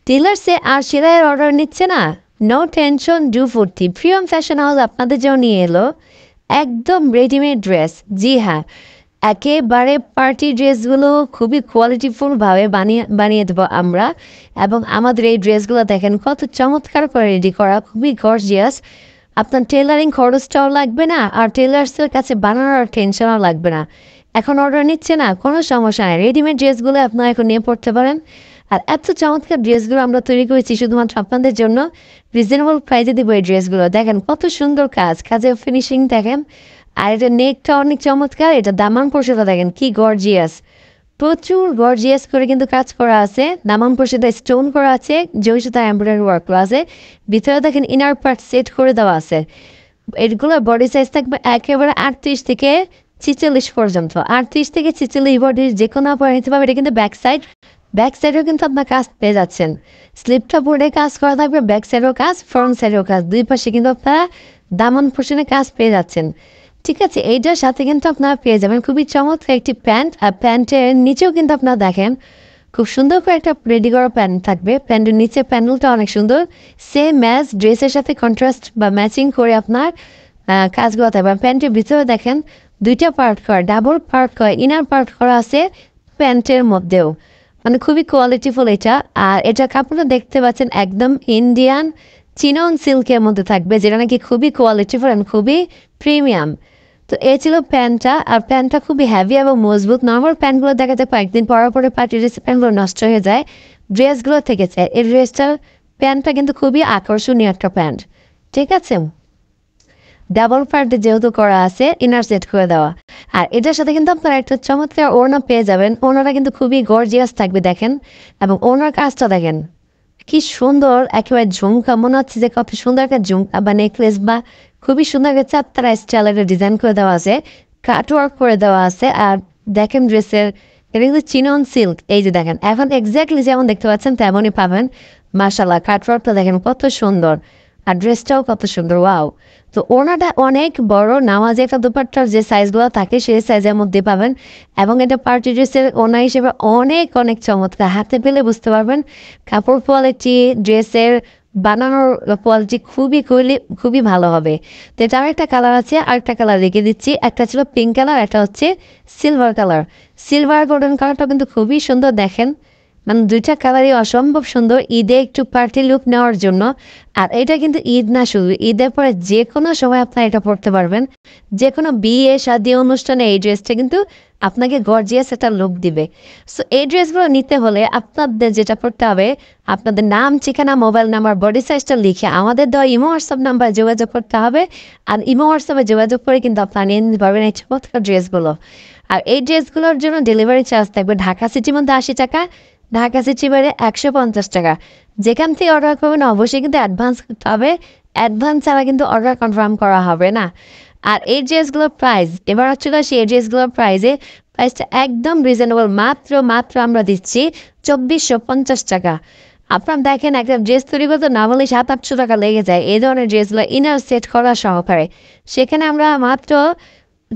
টেলার্সে আর সেলাইয়ের অর্ডার নিচ্ছে না? নো টেনশন, ডু ফুর্তি। প্রিয়ম ফ্যাশন হাউস আপনাদের জন্য নিয়ে এলো একদম রেডিমেড ড্রেস। জি হ্যাঁ, একেবারে পার্টি ড্রেসগুলো খুবই কোয়ালিটিফুলভাবে বানিয়ে দেবো আমরা। এবং আমাদের এই ড্রেসগুলো দেখেন কত চমৎকার করে রেডি করা, খুবই গর্জিয়াস। আপনার টেলারিং খরচটাও লাগবে না, আর টেলার্সের কাছে বানানোর টেনশনও লাগবে না। এখন অর্ডার নিচ্ছে না, কোনো সমস্যা নেই, রেডিমেড ড্রেসগুলো আপনারা এখন নিয়ে পড়তে পারেন। আর এত চমৎকার ড্রেসগুলো আমরা তৈরি করেছি শুধুমাত্র আপনাদের জন্য। রিজনেবল প্রাইসে দেবো এই ড্রেসগুলো। দেখেন কত সুন্দর কাজ, কাজের ফিনিশিং দেখেন। আর এটা নেকটা অনেক চমৎকার, এটা দামান পোর্শনটা দেখেন কি গর্জিয়াস, প্রচুর গর্জিয়াস করে কিন্তু কাজ করা আছে। দামান পোর্শনটা স্টোন করা আছে, জয়সুতা এমব্রয়ডারি ওয়ার্ক করা আছে। ভিতরে দেখেন ইনার পার্ট সেট করে দেওয়া আছে। এগুলোর বডি সাইজ থাকবে একেবারে 38 থেকে 46 পর্যন্ত। 38 থেকে 46 বডির যে কোনো পরে নিতে পারবে। এটা কিন্তু ব্যাক সাইডেও কিন্তু আপনার কাজ পেয়ে যাচ্ছেন। স্লিপটা বোর্ডে কাজ করা থাকবে, ব্যাক সাইডেও কাজ, ফ্রন্ট সাইডেও কাজ, দুই পাশে কিন্তু আপনারা দামান পোর্শনে কাজ পেয়ে যাচ্ছেন। ঠিক আছে, এইটার সাথে কিন্তু আপনারা পেয়ে যাবেন খুবই চমৎকার একটি প্যান্ট। আর প্যান্টের নিচেও কিন্তু আপনারা দেখেন খুব সুন্দর করে একটা রেডি করা প্যান্ট থাকবে। প্যান্টের নিচে প্যানেলটা অনেক সুন্দর, সেম ম্যাচ ড্রেসের সাথে কন্ট্রাস্ট বা ম্যাচিং করে আপনার কাজগুলো থাকবে। প্যান্টের ভিতরে দেখেন দুইটা পার্ট করা, ডাবল পার্ট করা, ইনার পার্ট করা আছে প্যান্টের মধ্যেও, মানে খুবই কোয়ালিটিফুল এটা। আর এটা কাপড়টা দেখতে পাচ্ছেন একদম ইন্ডিয়ান চিনন সিল্কের মধ্যে থাকবে, যেটা নাকি খুবই কোয়ালিটিফুল অ্যান্ড খুবই প্রিমিয়াম। তো এই ছিল প্যান্টটা। আর প্যান্টটা খুবই হ্যাভি এবং মজবুত। নর্মাল প্যান্টগুলো দেখা যায় কয়েকদিন পরে পরে পার্টি ড্রেস প্যান্টগুলো নষ্ট হয়ে যায়, ড্রেসগুলো থেকে যায়। এই প্যান্টটা কিন্তু খুবই আকর্ষণীয় একটা প্যান্ট। ঠিক আছে, ডাবল পার্টে যেহেতু করা আছে, ইনার সেট করে দেওয়া। আর এটার সাথে কিন্তু আপনারা একটা চমৎকার ওড়না পেয়ে যাবেন। ওড়নাটা কিন্তু খুবই গর্জিয়াস থাকবে দেখেন, এবং ওড়নার কাজটা দেখেন কি সুন্দর, একেবারে ঝুমকা, মনে হচ্ছে যে কত সুন্দর একটা ঝুমকা বা নেকলেস, বা খুবই সুন্দর একটা চারতারা স্টাইলের ডিজাইন করে দেওয়া আছে, কাট ওয়ার্ক করে দেওয়া আছে। আর দেখেন ড্রেসের এটা কিন্তু চিনন সিল্ক। এই যে দেখেন এখন এক্স্যাক্টলি যেমন দেখতে পাচ্ছেন তেমনই পাবেন। মাশাল্লাহ, কাট ওয়ার্কটা দেখেন কত সুন্দর, আর ড্রেসটাও কত সুন্দর, ওয়াও। তো ওনাটা অনেক বড়, নামাজে একটা দুপাট্টার যে সাইজগুলো থাকে সেই সাইজের মধ্যে পাবেন। এবং এটা পার্টি ড্রেসের ওনা হিসেবে অনেক অনেক চমৎকার, হাতে পেলে বুঝতে পারবেন কাপড় কোয়ালিটি, ড্রেসের বানানোর কোয়ালিটি খুবই খুবই খুবই ভালো হবে। তো এটা আরেকটা কালার আছে, আরেকটা কালার রেখে দিচ্ছি। একটা ছিল পিঙ্ক কালার, একটা হচ্ছে সিলভার কালার। সিলভার গোল্ডেন কালারটা কিন্তু খুবই সুন্দর দেখেন, মানে দুইটা কালারই অসম্ভব সুন্দর ঈদে একটু পার্টি লুক নেওয়ার জন্য। আর এটা কিন্তু ঈদ না, শুধু ঈদের পরে যে কোনো সময় আপনারা এটা পরতে পারবেন। যে কোনো বিয়ে শাদী অনুষ্ঠানে এই ড্রেসটা কিন্তু আপনাকে গর্জিয়াস একটা লুক দিবে। সো এই ড্রেসগুলো নিতে হলে আপনাদের যেটা করতে হবে, আপনাদের নাম, ঠিকানা, মোবাইল নাম্বার, বডি সাইজটা লিখে আমাদের দেওয়া ইমো হোয়াটসঅ্যাপ নাম্বার যোগাযোগ করতে হবে। আর ইমো হোয়াটসঅ্যাপে যোগাযোগ করে কিন্তু আপনারা নিয়ে নিতে পারবেন এই চমৎকার ড্রেসগুলো। আর এই ড্রেসগুলোর জন্য ডেলিভারি চার্জ থাকবে ঢাকা সিটির মধ্যে 80 টাকা, ঢাকা সিটি বাইরে 150 টাকা। যেখান থেকে অর্ডার করবেন অবশ্যই কিন্তু অ্যাডভান্স করতে হবে, অ্যাডভান্স ছাড়া কিন্তু অর্ডার কনফার্ম করা হবে না। আর এই ড্রেসগুলোর প্রাইস, এবার চলে আসি এই ড্রেসগুলোর প্রাইসটা একদম রিজনেবল, মাত্র আমরা দিচ্ছি 2450 টাকা। আপনার দেখেন একটা ড্রেস তৈরি করতে নর্মালি 700-800 টাকা লেগে যায় এই ধরনের ড্রেসগুলো ইনার সেট করা সহকারে। সেখানে আমরা মাত্র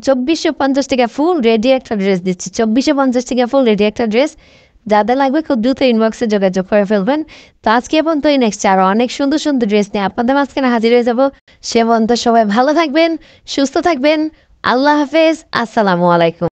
2450 টাকা ফুল রেডি একটা ড্রেস দিচ্ছি। 2450 টাকা ফুল রেডি একটা ড্রেস। যাদের লাগবে খুব দ্রুত ইনবক্সে যোগাযোগ করে ফেলবেন। তো আজকে এবং তো নেক্সট আরও অনেক সুন্দর সুন্দর ড্রেস নিয়ে আপনাদের মাঝখানে হাজির হয়ে যাবো। সে পর্যন্ত সবাই ভালো থাকবেন, সুস্থ থাকবেন। আল্লাহ হাফেজ, আসসালামু আলাইকুম।